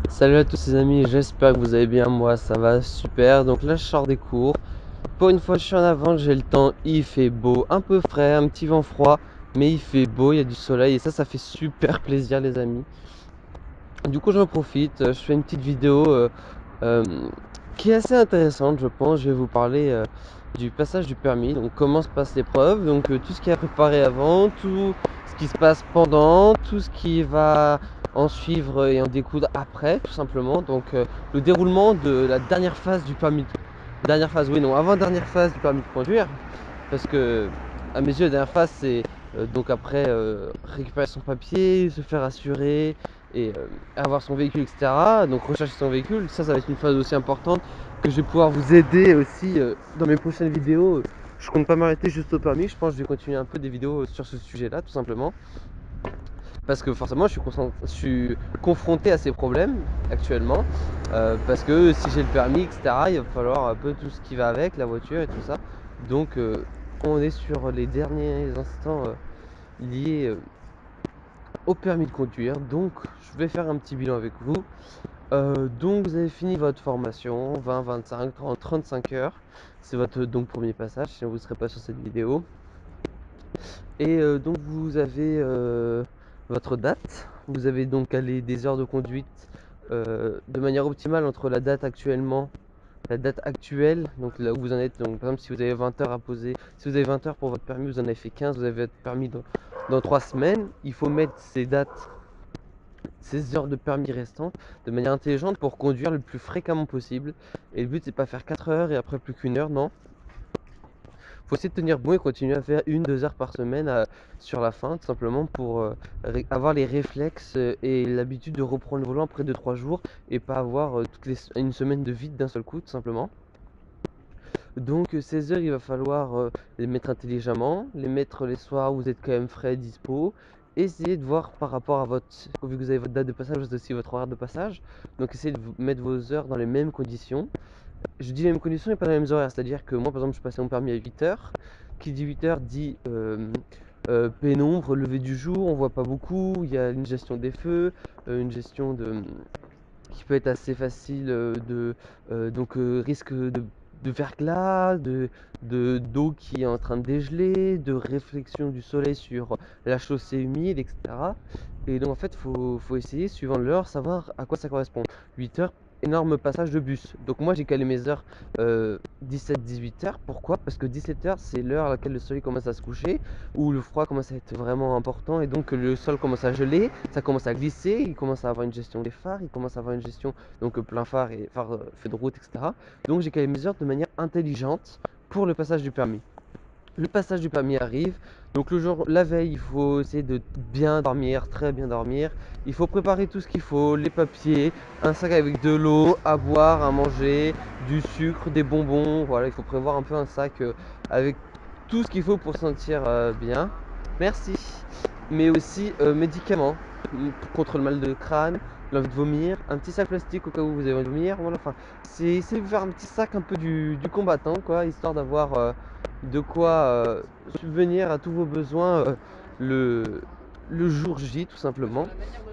Salut à tous les amis, j'espère que vous allez bien, moi ça va super. Donc là je sors des cours, pour une fois je suis en avance, j'ai le temps, il fait beau, un peu frais, un petit vent froid, mais il fait beau, il y a du soleil et ça fait super plaisir les amis. Du coup j'en profite, je fais une petite vidéo euh, qui est assez intéressante je pense. Je vais vous parler du passage du permis, donc comment se passent l'épreuve, donc tout ce qui est à préparer avant, tout ce qui se passe pendant, tout ce qui va en suivre et en découdre après tout simplement. Donc le déroulement de la dernière phase du permis, dernière phase, oui non, avant dernière phase du permis de conduire, parce que à mes yeux la dernière phase c'est donc après récupérer son papier, se faire assurer et avoir son véhicule, etc. Donc rechercher son véhicule, ça va être une phase aussi importante que je vais pouvoir vous aider aussi dans mes prochaines vidéos. Je compte pas m'arrêter juste au permis, je pense que je vais continuer un peu des vidéos sur ce sujet là tout simplement. Parce que forcément je suis confronté à ces problèmes actuellement. Parce que si j'ai le permis, etc., il va falloir un peu tout ce qui va avec, la voiture et tout ça. Donc on est sur les derniers instants liés au permis de conduire. Donc je vais faire un petit bilan avec vous. Donc vous avez fini votre formation, 20, 25, 30, 35 heures. C'est votre donc premier passage, sinon vous ne serez pas sur cette vidéo. Et donc vous avez votre date. Vous avez donc calé des heures de conduite de manière optimale entre la date actuelle, donc là où vous en êtes. Donc par exemple si vous avez 20 heures à poser, si vous avez 20 heures pour votre permis, vous en avez fait 15, vous avez votre permis dans 3 semaines. Il faut mettre ces dates, ces heures de permis restantes de manière intelligente pour conduire le plus fréquemment possible. Et le but c'est pas faire 4 heures et après plus qu'une heure, non. Faut essayer de tenir bon et continuer à faire 1-2 heures par semaine sur la fin, tout simplement pour avoir les réflexes et l'habitude de reprendre le volant après 2-3 jours et pas avoir une semaine de vide d'un seul coup, tout simplement. Donc ces heures, il va falloir les mettre intelligemment, les mettre les soirs où vous êtes quand même frais, dispo. Essayez de voir par rapport à votre, vu que vous avez votre date de passage, vous avez aussi votre horaire de passage. Donc essayez de mettre vos heures dans les mêmes conditions. Je dis les mêmes conditions et pas les mêmes horaires, c'est-à-dire que moi par exemple je passais mon permis à 8 heures. Qui dit 8 heures dit pénombre, lever du jour, on voit pas beaucoup, il y a une gestion des feux, une gestion qui peut être assez facile donc risque de verglas, d'eau qui est en train de dégeler, de réflexion du soleil sur la chaussée humide, etc. Et donc en fait faut essayer suivant l'heure savoir à quoi ça correspond. 8 heures, énorme passage de bus. Donc moi j'ai calé mes heures 17-18 heures. Pourquoi? Parce que 17 heures c'est l'heure à laquelle le soleil commence à se coucher, où le froid commence à être vraiment important et donc le sol commence à geler, ça commence à glisser, il commence à avoir une gestion des phares, il commence à avoir une gestion donc plein phare et phare fait de route, etc. Donc j'ai calé mes heures de manière intelligente pour le passage du permis. Le passage du permis arrive, donc le jour, la veille, il faut essayer de bien dormir, très bien dormir. Il faut préparer tout ce qu'il faut, les papiers, un sac avec de l'eau, à boire, à manger, du sucre, des bonbons. Voilà, il faut prévoir un peu un sac avec tout ce qu'il faut pour se sentir bien. Merci. Mais aussi médicaments contre le mal de crâne, l'envie de vomir, un petit sac plastique au cas où vous avez envie de vomir. Voilà, enfin, c'est essayer de faire un petit sac un peu du combattant, quoi, histoire d'avoir de quoi subvenir à tous vos besoins le, le jour J tout simplement.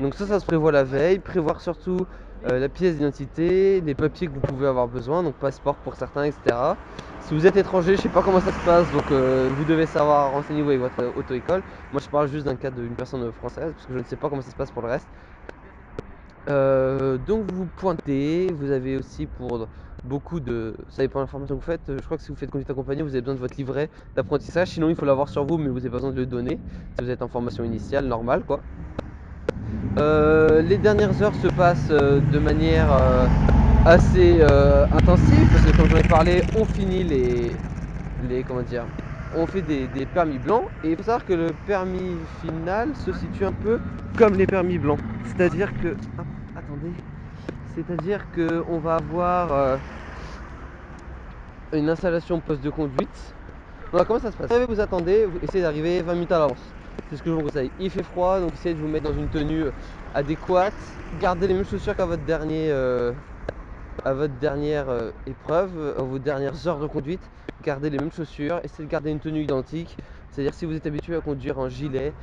Donc ça se prévoit la veille, prévoir surtout la pièce d'identité, les papiers que vous pouvez avoir besoin, donc passeport pour certains, etc. Si vous êtes étranger, je sais pas comment ça se passe, donc vous devez savoir, renseignez-vous avec votre auto-école. Moi je parle juste d'un cas d'une personne française, parce que je ne sais pas comment ça se passe pour le reste. Donc vous pointez, vous avez aussi pour beaucoup de... Ça dépend de l'information que vous faites, je crois que si vous faites conduite accompagnée, vous avez besoin de votre livret d'apprentissage, sinon il faut l'avoir sur vous, mais vous n'avez pas besoin de le donner, si vous êtes en formation initiale, normale quoi. Les dernières heures se passent de manière assez intensive, parce que comme j'en ai parlé, on finit comment dire, on fait des permis blancs, et il faut savoir que le permis final se situe un peu comme les permis blancs, c'est-à-dire que... Attendez. C'est-à-dire qu'on va avoir une installation poste de conduite. Alors comment ça se passe? Vous attendez, vous essayez d'arriver 20 minutes à l'avance. C'est ce que je vous conseille. Il fait froid, donc essayez de vous mettre dans une tenue adéquate. Gardez les mêmes chaussures qu'à votre à votre dernière épreuve, à vos dernières heures de conduite. Gardez les mêmes chaussures, essayez de garder une tenue identique. C'est-à-dire si vous êtes habitué à conduire en gilet,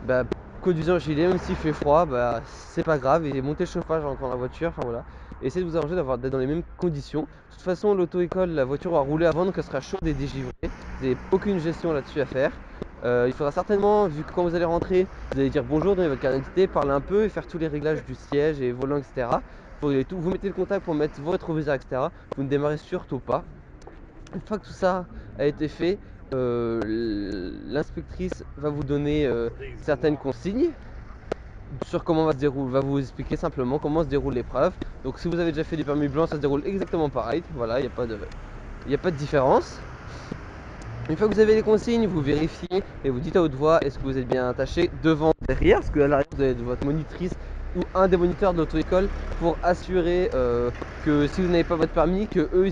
bah, conduisez en gilet, même s'il fait froid, bah c'est pas grave, et montez le chauffage dans la voiture, enfin voilà. Essayez de vous arranger d'être dans les mêmes conditions. De toute façon, l'auto-école, la voiture va rouler avant, donc elle sera chaude et dégivrée. Vous n'avez aucune gestion là-dessus à faire. Il faudra certainement, vu que quand vous allez rentrer, vous allez dire bonjour, donner votre carte d'identité, parler un peu et faire tous les réglages du siège et volant, etc. Vous mettez le contact pour mettre vos rétroviseurs, etc. Vous ne démarrez surtout pas. Une fois que tout ça a été fait, l'inspectrice va vous donner certaines consignes sur comment va vous expliquer simplement comment se déroule l'épreuve. Donc si vous avez déjà fait du permis blanc, ça se déroule exactement pareil. Voilà, il n'y a pas de différence. Une fois que vous avez les consignes, vous vérifiez et vous dites à haute voix est-ce que vous êtes bien attaché devant, derrière, parce qu'à l'arrière vous avez votre monitrice ou un des moniteurs de l'auto-école pour assurer que si vous n'avez pas votre permis, que eux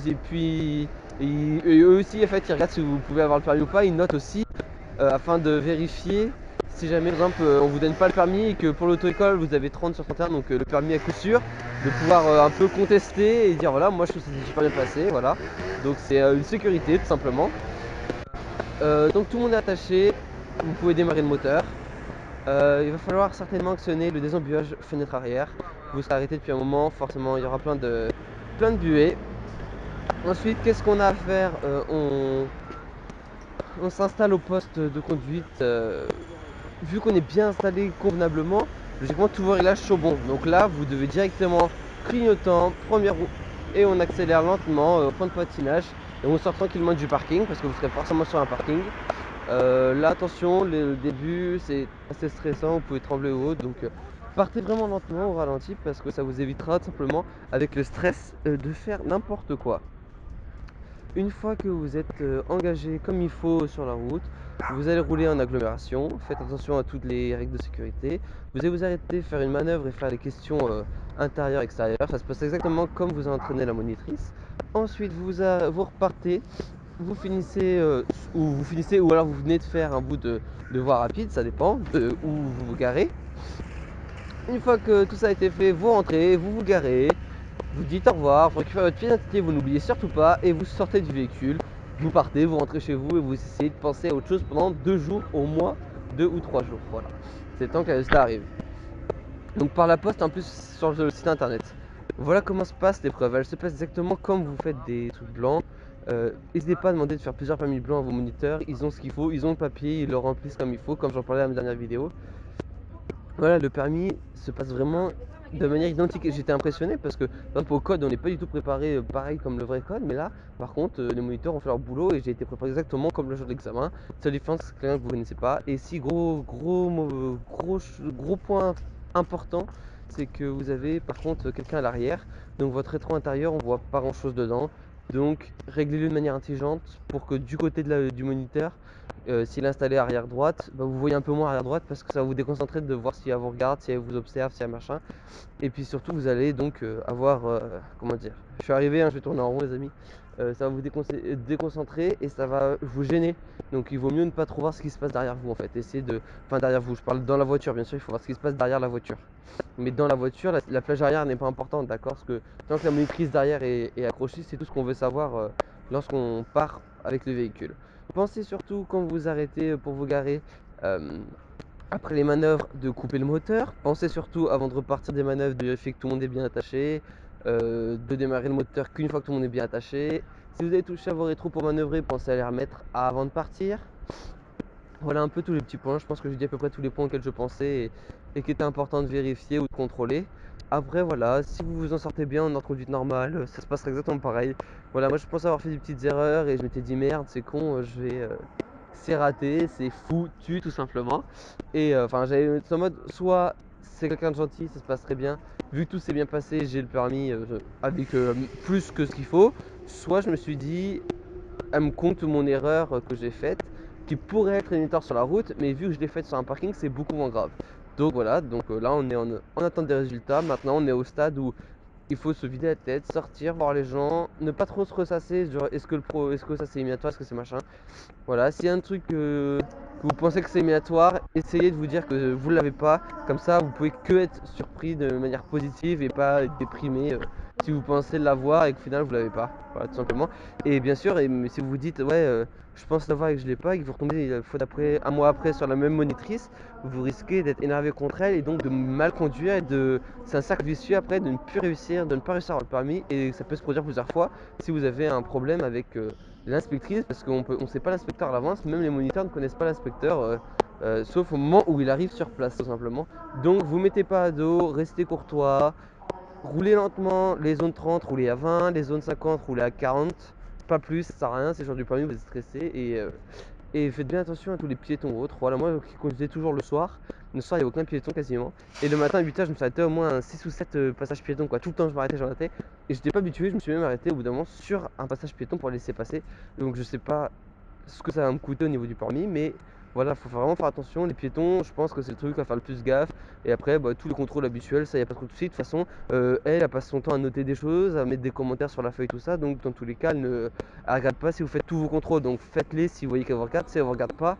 et eux aussi en fait ils regardent si vous pouvez avoir le permis ou pas, ils notent aussi afin de vérifier si jamais par exemple on vous donne pas le permis et que pour l'auto-école vous avez 30 sur 31, donc le permis à coup sûr, de pouvoir un peu contester et dire voilà moi je trouve que c'est super bien passé, voilà. Donc c'est une sécurité tout simplement. Donc tout le monde est attaché, vous pouvez démarrer le moteur. Il va falloir certainement actionner le désembuyage fenêtre arrière. Vous serez arrêté depuis un moment, forcément il y aura plein de buées. Ensuite, qu'est-ce qu'on a à faire? On s'installe au poste de conduite. Vu qu'on est bien installé convenablement, logiquement tous vos réglages sont bons. Donc là, vous devez directement clignotant, première roue, et on accélère lentement au point de patinage. Et on sort tranquillement du parking parce que vous serez forcément sur un parking. Là, attention, le début c'est assez stressant, vous pouvez trembler ou autre. Donc partez vraiment lentement au ralenti parce que ça vous évitera tout simplement avec le stress de faire n'importe quoi. Une fois que vous êtes engagé comme il faut sur la route, vous allez rouler en agglomération, faites attention à toutes les règles de sécurité. Vous allez vous arrêter, faire une manœuvre et faire les questions intérieures-extérieures. Ça se passe exactement comme vous a entraîné la monitrice. Ensuite, vous repartez, vous finissez, ou alors vous venez de faire un bout de voie rapide, ça dépend de où vous vous garez. Une fois que tout ça a été fait, vous rentrez, vous vous garez. Vous dites au revoir, vous récupérez votre pièce d'identité, vous n'oubliez surtout pas, et vous sortez du véhicule, vous partez, vous rentrez chez vous et vous essayez de penser à autre chose pendant 2 jours, au moins 2 ou 3 jours. Voilà, c'est le temps que ça arrive. Donc par la poste, en plus sur le site internet. Voilà comment se passe l'épreuve. Elle se passe exactement comme vous faites des trucs blancs. N'hésitez pas à demander de faire plusieurs permis blancs à vos moniteurs. Ils ont ce qu'il faut, ils ont le papier, ils le remplissent comme il faut, comme j'en parlais dans ma dernière vidéo. Voilà, le permis se passe vraiment de manière identique. Et j'étais impressionné parce que, par exemple, au code, on n'est pas du tout préparé pareil comme le vrai code, mais là, par contre, les moniteurs ont fait leur boulot et j'ai été préparé exactement comme le jour de l'examen. Seule différence, c'est quelqu'un que vous ne connaissez pas. Et si gros point important, c'est que vous avez par contre quelqu'un à l'arrière. Donc votre rétro intérieur, on voit pas grand chose dedans. Donc réglez-le de manière intelligente pour que du côté du moniteur, s'il est installé arrière droite, bah, vous voyez un peu moins arrière droite parce que ça va vous déconcentrer de voir si elle vous regarde, si elle vous observe, si elle machin. Et puis surtout, vous allez donc avoir, comment dire, je suis arrivé, hein, je vais tourner en rond les amis. Ça va vous déconcentrer et ça va vous gêner. Donc il vaut mieux ne pas trop voir ce qui se passe derrière vous en fait. Essayez de, enfin derrière vous, je parle dans la voiture bien sûr, il faut voir ce qui se passe derrière la voiture. Mais dans la voiture, la plage arrière n'est pas importante, d'accord? Parce que tant que la monitrice derrière est accrochée, c'est tout ce qu'on veut savoir lorsqu'on part avec le véhicule. Pensez surtout quand vous arrêtez pour vous garer, après les manœuvres, de couper le moteur. Pensez surtout avant de repartir des manœuvres de vérifier que tout le monde est bien attaché, de démarrer le moteur qu'une fois que tout le monde est bien attaché. Si vous avez touché à vos rétros pour manœuvrer, pensez à les remettre avant de partir. Voilà un peu tous les petits points. Je pense que j'ai dit à peu près tous les points auxquels je pensais et qui étaient importants de vérifier ou de contrôler. Après voilà, si vous vous en sortez bien en conduite normale, ça se passera exactement pareil. Voilà, moi je pense avoir fait des petites erreurs et je m'étais dit merde, c'est con, c'est raté, c'est foutu tout simplement. Et enfin j'avais été en mode soit c'est quelqu'un de gentil, ça se passe très bien. Vu que tout s'est bien passé, j'ai le permis avec plus que ce qu'il faut. Soit je me suis dit, elle me compte mon erreur que j'ai faite, qui pourrait être émetteur sur la route, mais vu que je l'ai faite sur un parking, c'est beaucoup moins grave. Donc voilà, donc là on est en attente des résultats. Maintenant on est au stade où il faut se vider la tête, sortir, voir les gens, ne pas trop se ressasser, genre est-ce que ça c'est éliminatoire, est-ce que c'est machin. Voilà, s'il y a un truc que vous pensez que c'est éliminatoire, essayez de vous dire que vous ne l'avez pas, comme ça vous pouvez que être surpris de manière positive et pas être déprimé si vous pensez l'avoir et qu'au final vous l'avez pas, voilà, tout simplement. Et bien sûr, mais si vous vous dites ouais, je pense l'avoir et que je l'ai pas, et que vous retombez fois d'après, un mois après sur la même monitrice, vous risquez d'être énervé contre elle et donc de mal conduire c'est un cercle vicieux après de ne plus réussir, de ne pas réussir à avoir le permis, et ça peut se produire plusieurs fois si vous avez un problème avec l'inspectrice, parce on sait pas l'inspecteur à l'avance, même les moniteurs ne connaissent pas l'inspecteur, sauf au moment où il arrive sur place tout simplement. Donc vous mettez pas à dos, restez courtois, roulez lentement, les zones 30 roulez à 20, les zones 50 roulez à 40, pas plus, ça sert à rien, c'est le genre du permis, vous êtes stressé, et faites bien attention à tous les piétons ou autres. Voilà, moi qui conduisais toujours le soir il n'y avait aucun piéton quasiment, et le matin à 8h je me suis arrêté au moins un 6 ou 7 passages piétons quoi, tout le temps je m'arrêtais, et j'étais pas habitué, je me suis même arrêté au bout d'un moment sur un passage piéton pour laisser passer. Donc je sais pas ce que ça va me coûter au niveau du permis, mais voilà, faut vraiment faire attention. Les piétons, je pense que c'est le truc à faire le plus gaffe. Et après, tous les contrôles habituels, ça y a pas trop de soucis. De toute façon, elle passe son temps à noter des choses, à mettre des commentaires sur la feuille, tout ça. Donc dans tous les cas, elle regarde pas si vous faites tous vos contrôles. Donc faites-les si vous voyez qu'elle vous regarde. Si elle vous regarde pas,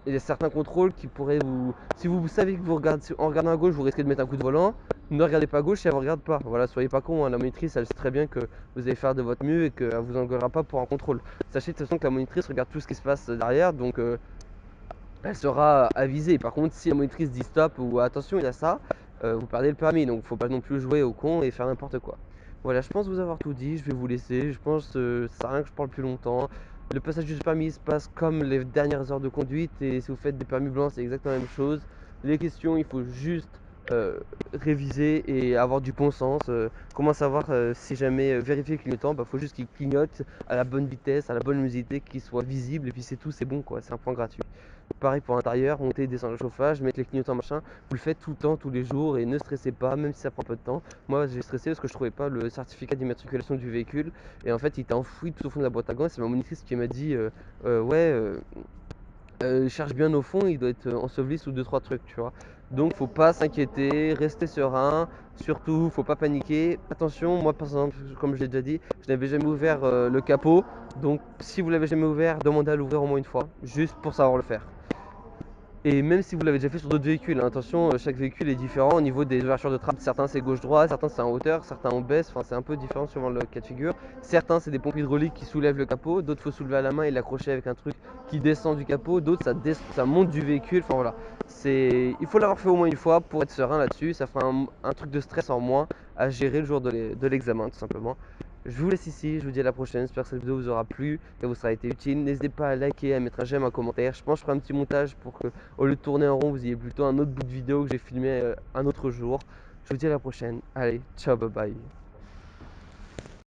il y a certains contrôles qui pourraient vous. Si vous savez que vous regardez en regardant à gauche, vous risquez de mettre un coup de volant. Ne regardez pas à gauche si elle vous regarde pas. Voilà, soyez pas con, hein. La monitrice, elle sait très bien que vous allez faire de votre mieux et qu'elle vous engueulera pas pour un contrôle. Sachez de toute façon que la monitrice regarde tout ce qui se passe derrière, donc elle sera avisée. Par contre, si la monitrice dit stop ou attention, il y a ça, vous perdez le permis. Donc faut pas non plus jouer au con et faire n'importe quoi. Voilà, je pense vous avoir tout dit, je vais vous laisser. Je pense ça sert à rien que je parle plus longtemps. Le passage du permis se passe comme les dernières heures de conduite, et si vous faites des permis blancs, c'est exactement la même chose. Les questions, il faut juste réviser et avoir du bon sens. Comment savoir si jamais vérifier le clignotant, faut juste qu'il clignote à la bonne vitesse, à la bonne luminosité, qu'il soit visible, et puis c'est tout, c'est bon quoi, c'est un point gratuit. Pareil pour l'intérieur, monter et descendre le chauffage, mettre les clignotants machin, vous le faites tout le temps, tous les jours, et ne stressez pas, même si ça prend peu de temps. Moi j'ai stressé parce que je trouvais pas le certificat d'immatriculation du véhicule, et en fait il était enfoui tout au fond de la boîte à gants, et c'est ma monitrice qui m'a dit ouais, cherche bien au fond, il doit être enseveli sous 2-3 trucs, tu vois. Donc faut pas s'inquiéter, rester serein, surtout faut pas paniquer. Attention, moi par exemple, comme je l'ai déjà dit, je n'avais jamais ouvert le capot, donc si vous l'avez jamais ouvert, demandez à l'ouvrir au moins une fois, juste pour savoir le faire. Et même si vous l'avez déjà fait sur d'autres véhicules, hein, attention, chaque véhicule est différent au niveau des ouvertures de trappe. Certains c'est gauche-droite, certains c'est en hauteur, certains on baisse, enfin c'est un peu différent suivant le cas de figure. Certains c'est des pompes hydrauliques qui soulèvent le capot, d'autres faut soulever à la main et l'accrocher avec un truc qui descend du capot, d'autres ça monte du véhicule, enfin voilà. Il faut l'avoir fait au moins une fois pour être serein là-dessus, ça fera un truc de stress en moins à gérer le jour de l'examen tout simplement. Je vous laisse ici, je vous dis à la prochaine, j'espère que cette vidéo vous aura plu, qu'elle vous sera été utile. N'hésitez pas à liker, à mettre un j'aime, un commentaire. Je pense que je ferai un petit montage pour que, au lieu de tourner en rond, vous ayez plutôt un autre bout de vidéo que j'ai filmé un autre jour. Je vous dis à la prochaine, allez, ciao, bye bye.